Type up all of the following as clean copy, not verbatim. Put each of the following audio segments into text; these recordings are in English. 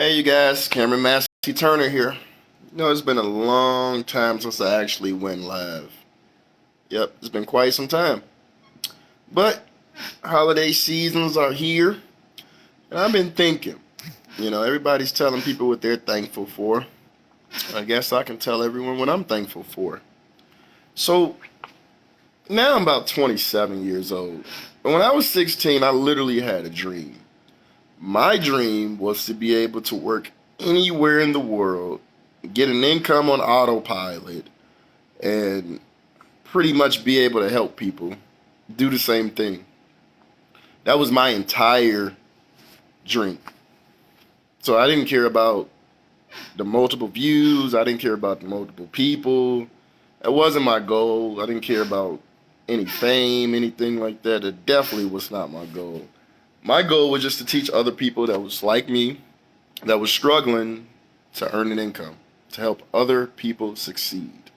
Hey, you guys, Cameron Massey-Turner here. It's been a long time since I actually went live. Yep, it's been quite some time. But holiday seasons are here, and I've been thinking, everybody's telling people what they're thankful for. I guess I can tell everyone what I'm thankful for. So now I'm about 27 years old. But when I was 16, I literally had a dream. My dream was to be able to work anywhere in the world, get an income on autopilot, and pretty much be able to help people do the same thing. That was my entire dream. So I didn't care about the multiple views, I didn't care about the multiple people. That wasn't my goal. I didn't care about any fame, anything like that. It definitely was not my goal. My goal was just to teach other people that was like me, that was struggling to earn an income, to help other people succeed,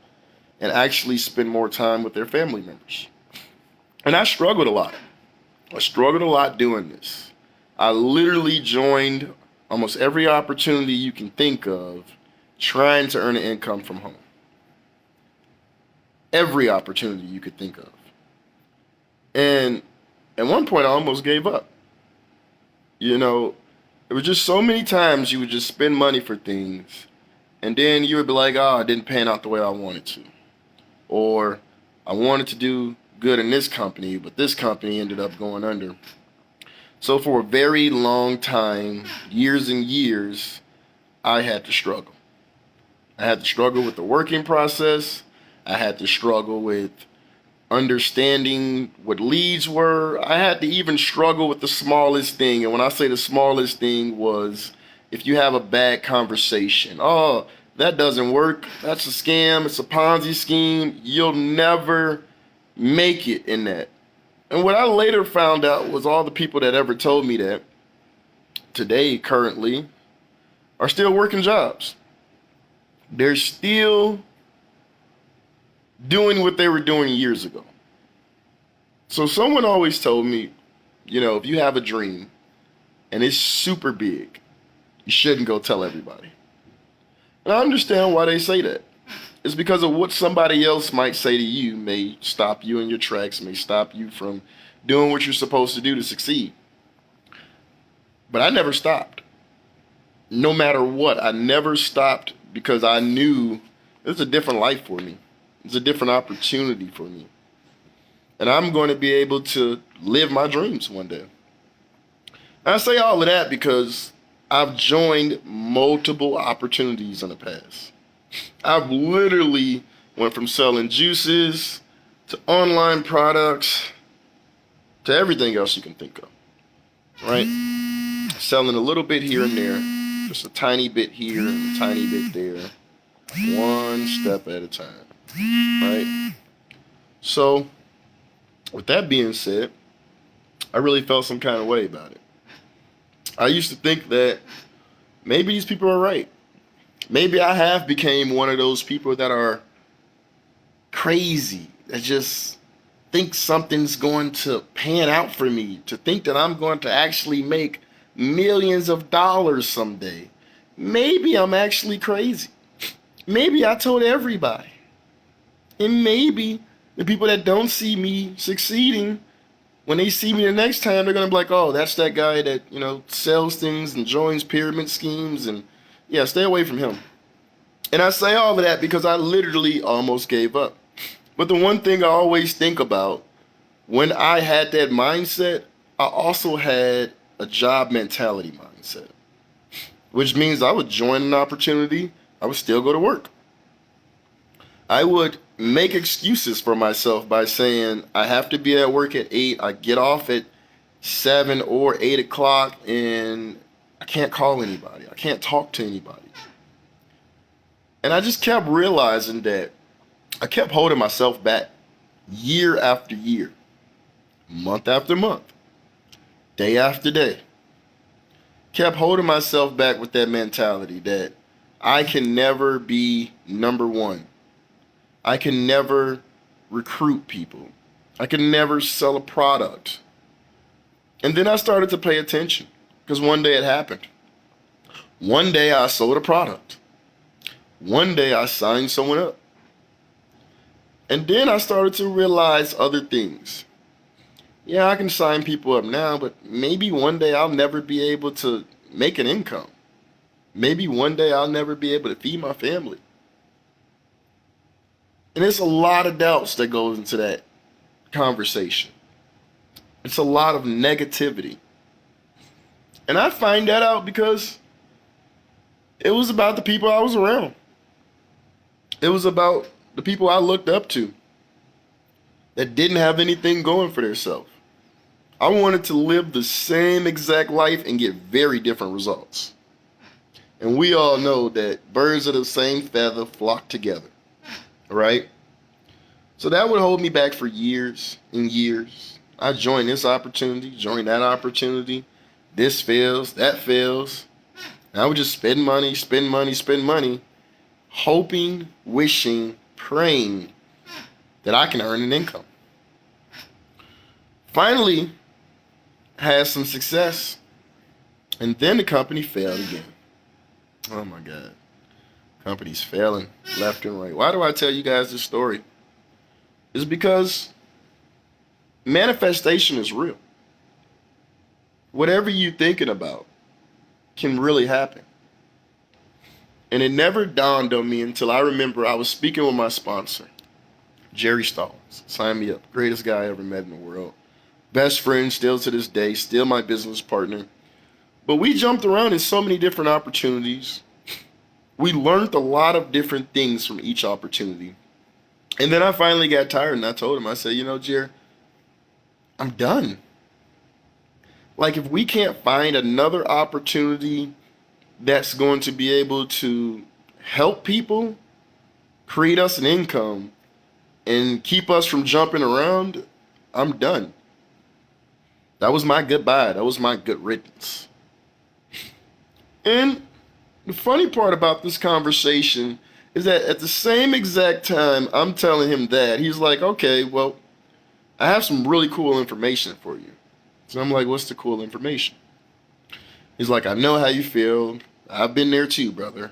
and actually spend more time with their family members. And I struggled a lot. I struggled a lot doing this. I literally joined almost every opportunity you can think of trying to earn an income from home. Every opportunity you could think of. And at one point, I almost gave up. There was just so many times you would just spend money for things, and then you would be like, oh, it didn't pan out the way I wanted to. Or I wanted to do good in this company, but this company ended up going under. So for a very long time, years and years, I had to struggle. I had to struggle with the working process. I had to struggle with understanding what leads were. I had to even struggle with the smallest thing. And when I say the smallest thing was if you have a bad conversation. Oh, that doesn't work. That's a scam. It's a Ponzi scheme. You'll never make it in that. And what I later found out was all the people that ever told me that today, currently, are still working jobs. They're still doing what they were doing years ago. So someone always told me, if you have a dream and it's super big, you shouldn't go tell everybody. And I understand why they say that. It's because of what somebody else might say to you may stop you in your tracks, may stop you from doing what you're supposed to do to succeed. But I never stopped. No matter what, I never stopped because I knew it's a different life for me. It's a different opportunity for me. And I'm going to be able to live my dreams one day. And I say all of that because I've joined multiple opportunities in the past. I've literally went from selling juices to online products to everything else you can think of, right? Selling a little bit here and there, just a tiny bit here and a tiny bit there, one step at a time, right? So, with that being said, I really felt some kind of way about it. I used to think that maybe these people are right. Maybe I have became one of those people that are crazy, that just think something's going to pan out for me, to think that I'm going to actually make millions of dollars someday. Maybe I'm actually crazy. Maybe I told everybody. And maybe the people that don't see me succeeding, when they see me the next time, they're going to be like, oh, that's that guy that, sells things and joins pyramid schemes. And yeah, stay away from him. And I say all of that because I literally almost gave up. But the one thing I always think about, when I had that mindset, I also had a job mentality mindset, which means I would join an opportunity, I would still go to work. I would make excuses for myself by saying I have to be at work at 8, I get off at 7 or 8 o'clock, and I can't call anybody. I can't talk to anybody. And I just kept realizing that I kept holding myself back year after year, month after month, day after day. Kept holding myself back with that mentality that I can never be number one. I can never recruit people. I can never sell a product. And then I started to pay attention because one day it happened. One day I sold a product. One day I signed someone up. And then I started to realize other things. Yeah, I can sign people up now, but maybe one day I'll never be able to make an income. Maybe one day I'll never be able to feed my family. And it's a lot of doubts that goes into that conversation. It's a lot of negativity. And I find that out because it was about the people I was around. It was about the people I looked up to that didn't have anything going for themselves. I wanted to live the same exact life and get very different results. And we all know that birds of the same feather flock together, right? So that would hold me back for years and years. I joined this opportunity, joined that opportunity. This fails, that fails. And I would just spend money, hoping, wishing, praying that I can earn an income. Finally, had some success, and then the company failed again. Oh my God. Company's failing left and right. Why do I tell you guys this story? It's because manifestation is real. Whatever you're thinking about can really happen. And it never dawned on me until I remember I was speaking with my sponsor, Jerry Stallings. Sign me up. Greatest guy I ever met in the world. Best friend still to this day, still my business partner. But we jumped around in so many different opportunities. We learned a lot of different things from each opportunity. And then I finally got tired and I told him, I said, you know, Jerry, I'm done. Like, if we can't find another opportunity that's going to be able to help people, create us an income, and keep us from jumping around, I'm done. That was my goodbye. That was my good riddance. And the funny part about this conversation is that at the same exact time I'm telling him that, he's like, okay, well, I have some really cool information for you. So I'm like, what's the cool information? He's like, I know how you feel. I've been there too, brother.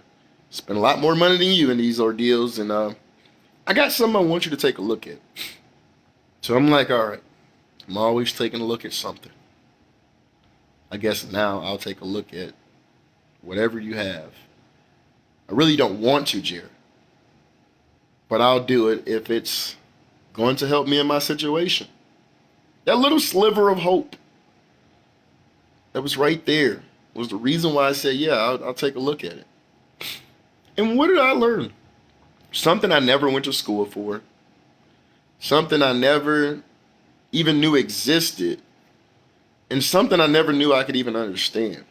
Spent a lot more money than you in these ordeals, and I got something I want you to take a look at. So I'm like, all right. I'm always taking a look at something. I guess now I'll take a look at whatever you have. I really don't want to, Jared. But I'll do it if it's going to help me in my situation. That little sliver of hope that was right there was the reason why I said, yeah, I'll take a look at it. And what did I learn? Something I never went to school for. Something I never even knew existed. And something I never knew I could even understand.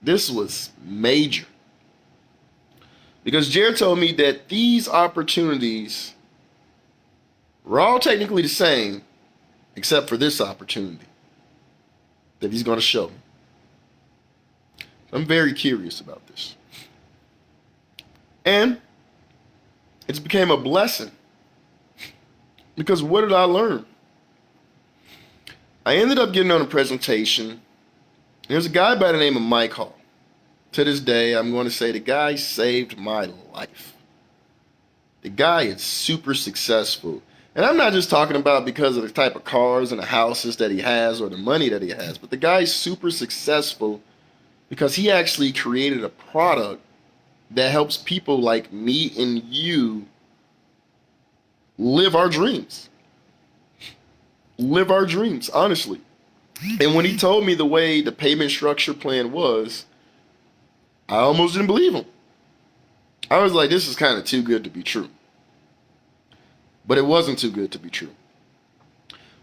This was major. Because Jared told me that these opportunities were all technically the same, except for this opportunity that he's going to show me. I'm very curious about this. And it's became a blessing. Because what did I learn? I ended up getting on a presentation. There's a guy by the name of Mike Hall. To this day, I'm going to say the guy saved my life. The guy is super successful. And I'm not just talking about because of the type of cars and the houses that he has or the money that he has, but the guy's super successful because he actually created a product that helps people like me and you live our dreams. Live our dreams, honestly. And when he told me the way the payment structure plan was, I almost didn't believe him. I was like, this is kind of too good to be true. But it wasn't too good to be true.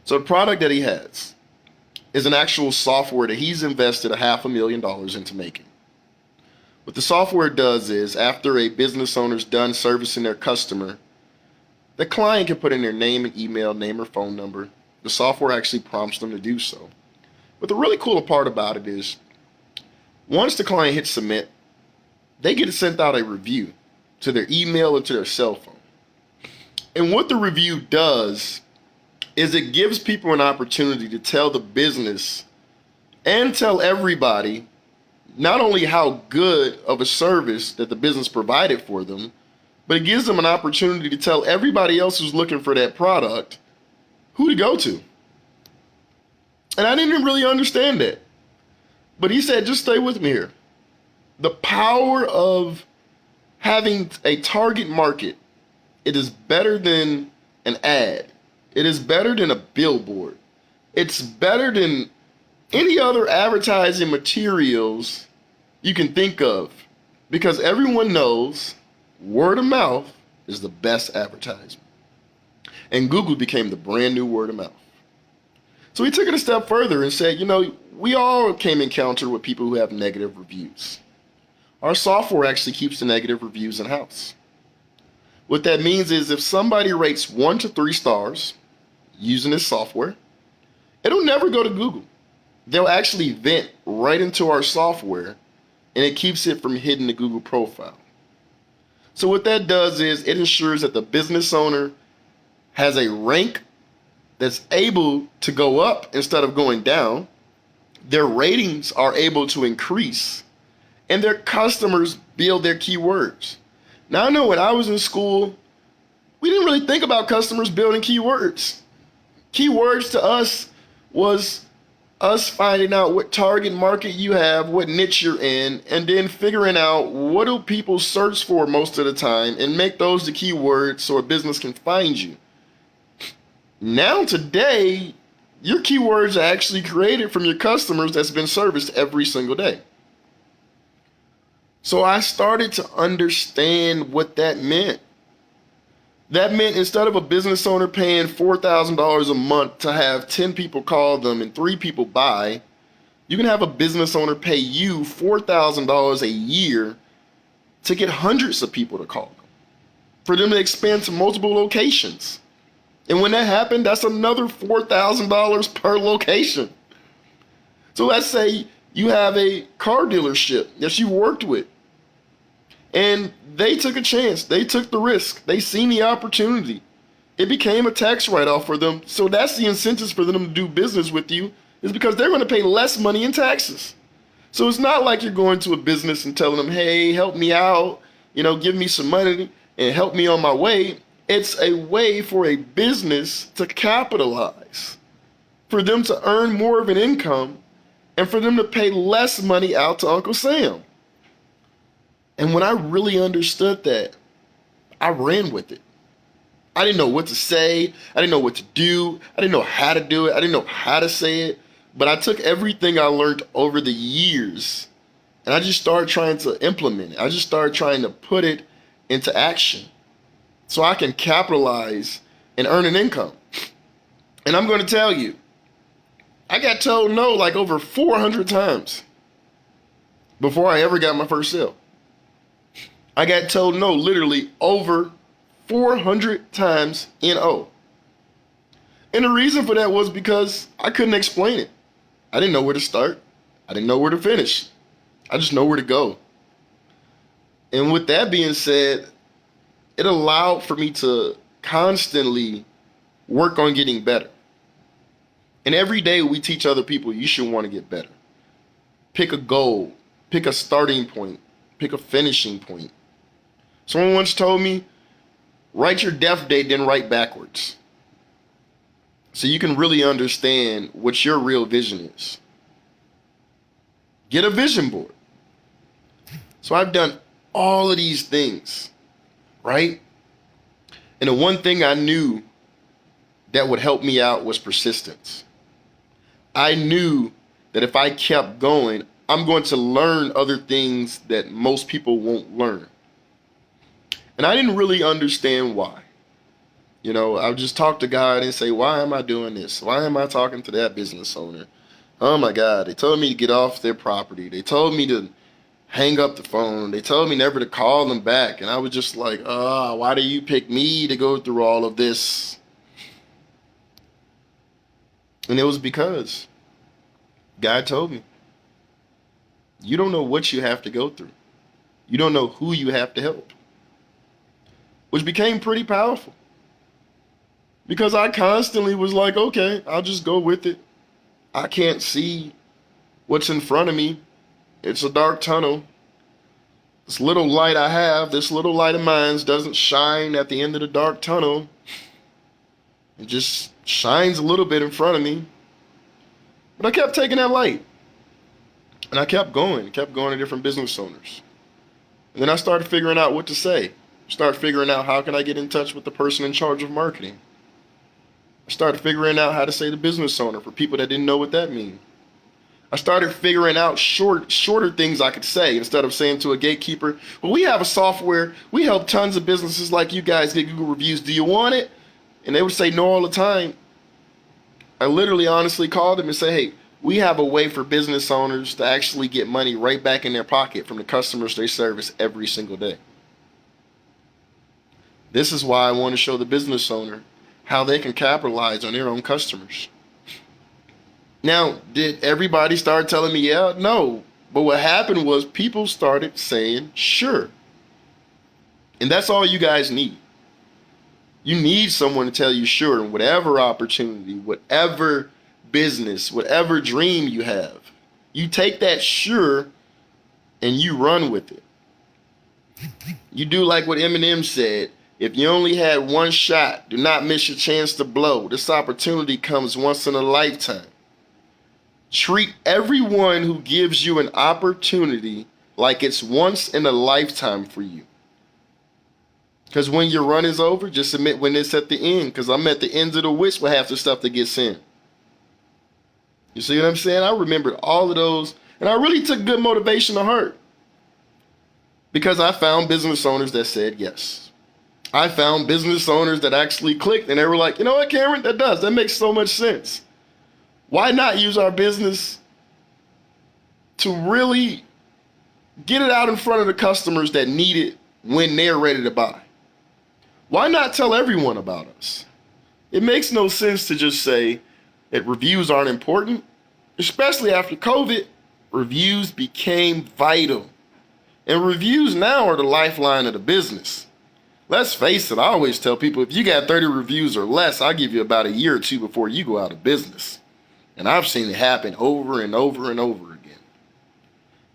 So the product that he has is an actual software that he's invested $500,000 into making. What the software does is, after a business owner's done servicing their customer, the client can put in their name and email, name or phone number. The software actually prompts them to do so. But the really cool part about it is, once the client hits submit, they get sent out a review to their email or to their cell phone. And what the review does is it gives people an opportunity to tell the business and tell everybody not only how good of a service that the business provided for them, but it gives them an opportunity to tell everybody else who's looking for that product who to go to. And I didn't really understand that. But he said, just stay with me here. The power of having a target market, it is better than an ad. It is better than a billboard. It's better than any other advertising materials you can think of, because everyone knows word of mouth is the best advertisement. And Google became the brand new word of mouth. So he took it a step further and said, we all came in encounter with people who have negative reviews. Our software actually keeps the negative reviews in-house. What that means is if somebody rates 1 to 3 stars using this software, it'll never go to Google. They'll actually vent right into our software, and it keeps it from hitting the Google profile. So what that does is it ensures that the business owner has a rank that's able to go up instead of going down. Their ratings are able to increase, and their customers build their keywords. Now, I know when I was in school, we didn't really think about customers building keywords. Keywords to us was us finding out what target market you have, what niche you're in, and then figuring out what do people search for most of the time and make those the keywords so a business can find you. Now today, your keywords are actually created from your customers that's been serviced every single day. So I started to understand what that meant. That meant instead of a business owner paying $4,000 a month to have 10 people call them and 3 people buy, you can have a business owner pay you $4,000 a year to get hundreds of people to call them, for them to expand to multiple locations. And when that happened, that's another $4,000 per location. So let's say you have a car dealership that you worked with, and they took a chance. They took the risk. They seen the opportunity. It became a tax write-off for them. So that's the incentives for them to do business with you, is because they're going to pay less money in taxes. So it's not like you're going to a business and telling them, hey, help me out, give me some money and help me on my way. It's a way for a business to capitalize, for them to earn more of an income, and for them to pay less money out to Uncle Sam. And when I really understood that, I ran with it. I didn't know what to say. I didn't know what to do. I didn't know how to do it. I didn't know how to say it. But I took everything I learned over the years, and I just started trying to implement it. I just started trying to put it into action so I can capitalize and earn an income. And I'm going to tell you, I got told no like over 400 times before I ever got my first sale. I got told no literally over 400 times NO. And the reason for that was because I couldn't explain it. I didn't know where to start. I didn't know where to finish. I just know where to go. And with that being said, it allowed for me to constantly work on getting better. And every day we teach other people you should want to get better. Pick a goal, pick a starting point, pick a finishing point. Someone once told me, write your death date, then write backwards, so you can really understand what your real vision is. Get a vision board. So I've done all of these things, right? And the one thing I knew that would help me out was persistence. I knew that if I kept going, I'm going to learn other things that most people won't learn. And I didn't really understand why. I would just talk to God and say, why am I doing this? Why am I talking to that business owner? Oh my God, they told me to get off their property. They told me to hang up the phone. They told me never to call them back. And I was just like, why do you pick me to go through all of this? And it was because God told me, you don't know what you have to go through. You don't know who you have to help. Which became pretty powerful. Because I constantly was like, okay, I'll just go with it. I can't see what's in front of me. It's a dark tunnel. This little light I have, this little light of mine doesn't shine at the end of the dark tunnel. It just shines a little bit in front of me. But I kept taking that light. And I kept going to different business owners. And then I started figuring out what to say. Started figuring out how can I get in touch with the person in charge of marketing. I started figuring out how to say the business owner for people that didn't know what that means. I started figuring out shorter things I could say instead of saying to a gatekeeper, well, we have a software. We help tons of businesses like you guys get Google reviews. Do you want it? And they would say no all the time. I literally honestly called them and say, hey, we have a way for business owners to actually get money right back in their pocket from the customers they service every single day. This is why I want to show the business owner how they can capitalize on their own customers. Now, did everybody start telling me, yeah? No. But what happened was people started saying, sure. And that's all you guys need. You need someone to tell you sure in whatever opportunity, whatever business, whatever dream you have. You take that sure and you run with it. You do like what Eminem said. If you only had one shot, do not miss your chance to blow. This opportunity comes once in a lifetime. Treat everyone who gives you an opportunity like it's once in a lifetime for you. Because when your run is over, just admit when it's at the end. Because I'm at the ends of the wish with half the stuff that gets in. You see what I'm saying? I remembered all of those. And I really took good motivation to heart. Because I found business owners that said yes. I found business owners that actually clicked. And they were like, you know what, Cameron? That makes so much sense. Why not use our business to really get it out in front of the customers that need it when they're ready to buy? Why not tell everyone about us? It makes no sense to just say that reviews aren't important. Especially after COVID, reviews became vital. And reviews now are the lifeline of the business. Let's face it, I always tell people, if you got 30 reviews or less, I'll give you about a year or two before you go out of business. And I've seen it happen over and over and over again.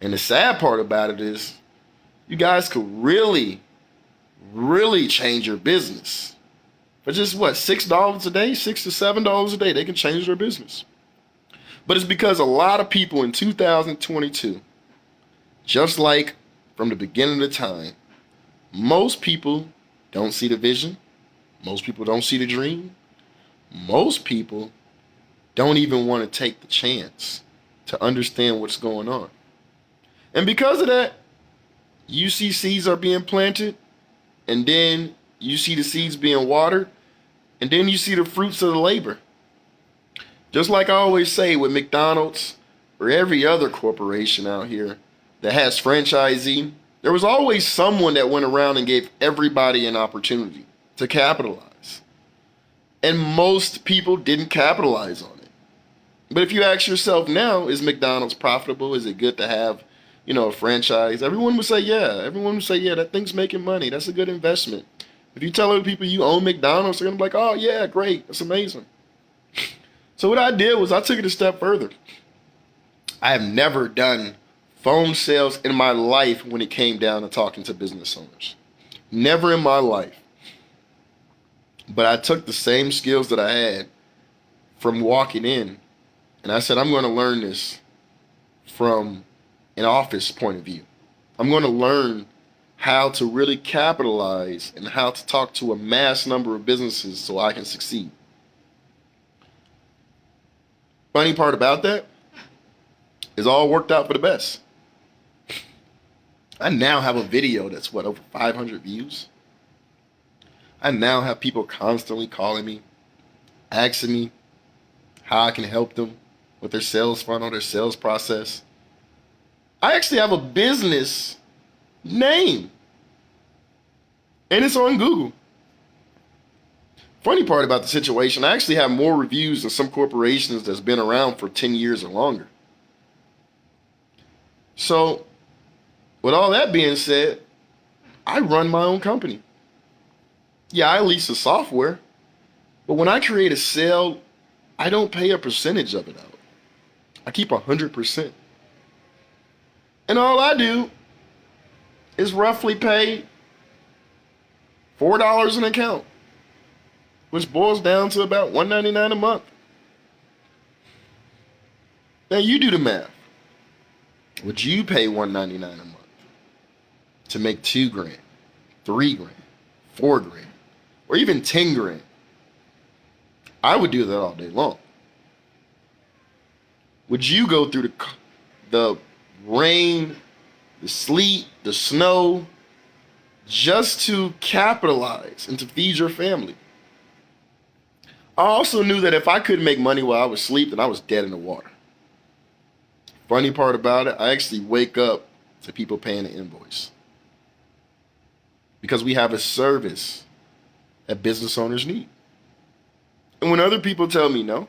And the sad part about it is you guys could really change your business. For just what, $6 a day, $6 to $7 a day, they can change their business. But it's because a lot of people in 2022, just like from the beginning of the time, most people don't see the vision. Most people don't see the dream. Most people don't even want to take the chance to understand what's going on. And because of that, you see seeds are being planted, and then you see the seeds being watered, and then you see the fruits of the labor. Just like I always say with McDonald's or every other corporation out here that has franchisee, there was always someone that went around and gave everybody an opportunity to capitalize. And most people didn't capitalize on it. But if you ask yourself now, is McDonald's profitable? Is it good to have, a franchise? Everyone would say, yeah. Everyone would say, yeah, that thing's making money. That's a good investment. If you tell other people you own McDonald's, they're going to be like, oh, yeah, great. That's amazing. So what I did was I took it a step further. I have never done phone sales in my life when it came down to talking to business owners. Never in my life. But I took the same skills that I had from walking in, and I said, I'm going to learn this from an office point of view. I'm going to learn how to really capitalize and how to talk to a mass number of businesses so I can succeed. Funny part about that is all worked out for the best. I now have a video that's over 500 views. I now have people constantly calling me, asking me how I can help them with their sales funnel, their sales process. I actually have a business name, and it's on Google. Funny part about the situation, I actually have more reviews than some corporations that's been around for 10 years or longer. So, with all that being said, I run my own company. Yeah, I lease the software, but when I create a sale, I don't pay a percentage of it out. I keep 100%. And all I do is roughly pay $4 an account, which boils down to about $199 a month. Now you do the math. Would you pay $199 a month to make $2,000, $3,000, $4,000, or even $10,000? I would do that all day long. Would you go through the rain, the sleet, the snow, just to capitalize and to feed your family? I also knew that if I couldn't make money while I was asleep, then I was dead in the water. Funny part about it, I actually wake up to people paying the invoice. Because we have a service that business owners need. And when other people tell me no,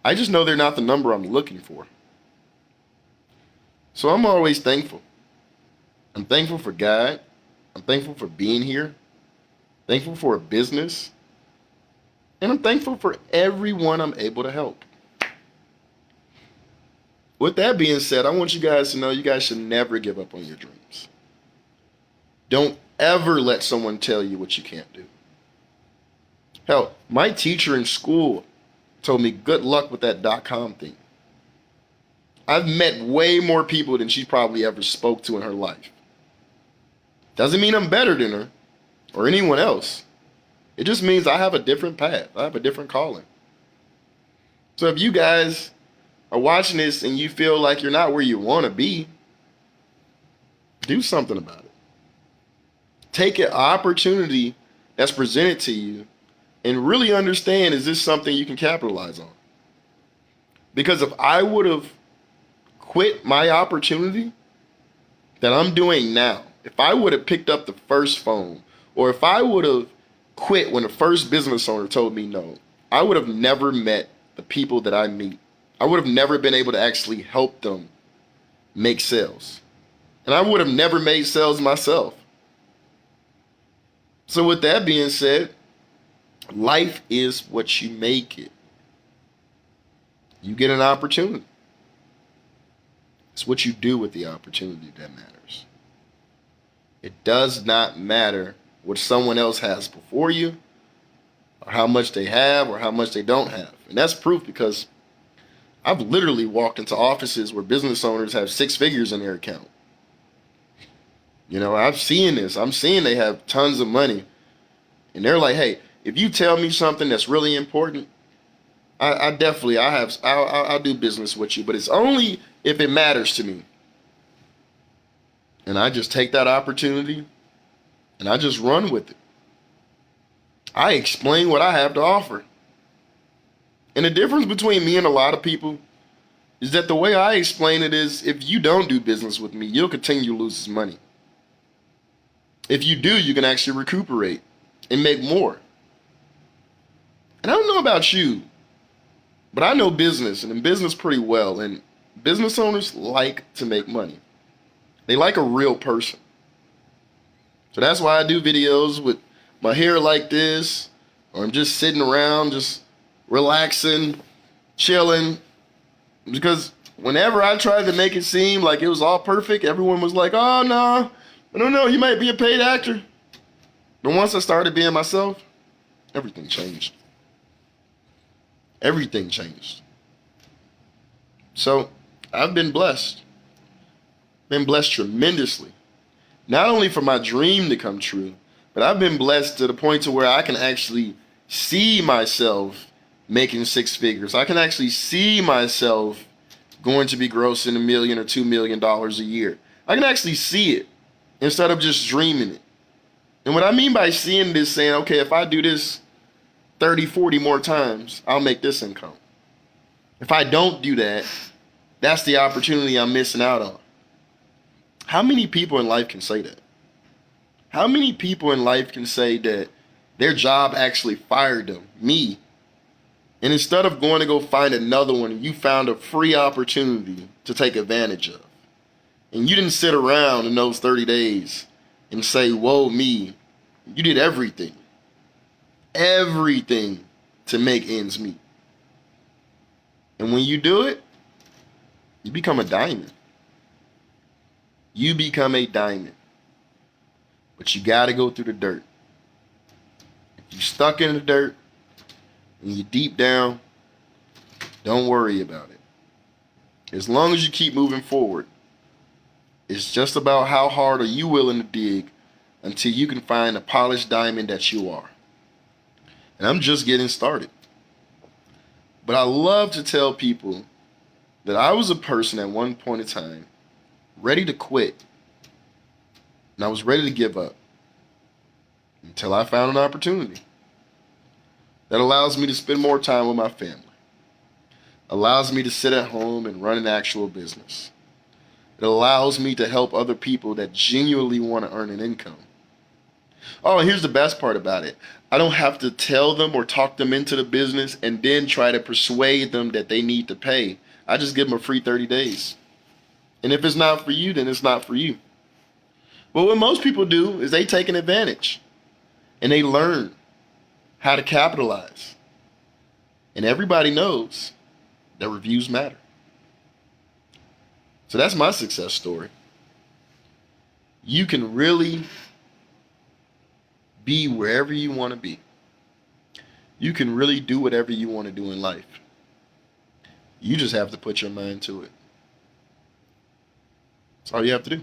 I just know they're not the number I'm looking for. So I'm always thankful. I'm thankful for God. I'm thankful for being here. Thankful for a business. And I'm thankful for everyone I'm able to help. With that being said, I want you guys to know you guys should never give up on your dreams. Don't ever let someone tell you what you can't do. Hell, my teacher in school told me good luck with that .com thing. I've met way more people than she probably ever spoke to in her life. Doesn't mean I'm better than her or anyone else. It just means I have a different path. I have a different calling. So if you guys are watching this and you feel like you're not where you want to be, do something about it. Take an opportunity that's presented to you and really understand, is this something you can capitalize on? Because if I would have quit my opportunity that I'm doing now, if I would have picked up the first phone, or if I would have quit when the first business owner told me no, I would have never met the people that I meet. I would have never been able to actually help them make sales. And I would have never made sales myself. So with that being said, life is what you make it. You get an opportunity. It's what you do with the opportunity that matters. It does not matter what someone else has before you, or how much they have, or how much they don't have. And that's proof, because I've literally walked into offices where business owners have 6 figures in their account. You know, I've seen this. I'm seeing they have tons of money. And they're like, hey, if you tell me something that's really important, I'll do business with you, but it's only if it matters to me. And I just take that opportunity and I just run with it. I explain what I have to offer. And the difference between me and a lot of people is that the way I explain it is, if you don't do business with me, you'll continue to lose money. If you do, you can actually recuperate and make more. And I don't know about you, but I know business and in business pretty well. And business owners like to make money. They like a real person. So that's why I do videos with my hair like this, or I'm just sitting around, just relaxing, chilling. Because whenever I tried to make it seem like it was all perfect, everyone was like, oh no, I don't know, you might be a paid actor. But once I started being myself, everything changed. Everything changed. So I've been blessed. Been blessed tremendously. Not only for my dream to come true, but I've been blessed to the point to where I can actually see myself making 6 figures. I can actually see myself going to be grossing $1 million or $2 million a year. I can actually see it instead of just dreaming it. And what I mean by seeing it is saying, okay, if I do this 30, 40 more times, I'll make this income. If I don't do that, that's the opportunity I'm missing out on. How many people in life can say that? How many people in life can say that their job actually fired them, me, and instead of going to go find another one, you found a free opportunity to take advantage of? And you didn't sit around in those 30 days and say, whoa, me. You did everything to make ends meet. And when you do it, you become a diamond. You become a diamond. But you got to go through the dirt. If you're stuck in the dirt and you're deep down, don't worry about it. As long as you keep moving forward, it's just about how hard are you willing to dig until you can find the polished diamond that you are. And I'm just getting started. But I love to tell people that I was a person at one point in time ready to quit. And I was ready to give up until I found an opportunity that allows me to spend more time with my family, allows me to sit at home and run an actual business. It allows me to help other people that genuinely want to earn an income. Oh, and here's the best part about it. I don't have to tell them or talk them into the business and then try to persuade them that they need to pay. I just give them a free 30 days. And if it's not for you, then it's not for you. But what most people do is they take an advantage and they learn how to capitalize. And everybody knows that reviews matter. So that's my success story. You can really be wherever you want to be. You can really do whatever you want to do in life. You just have to put your mind to it. That's all you have to do.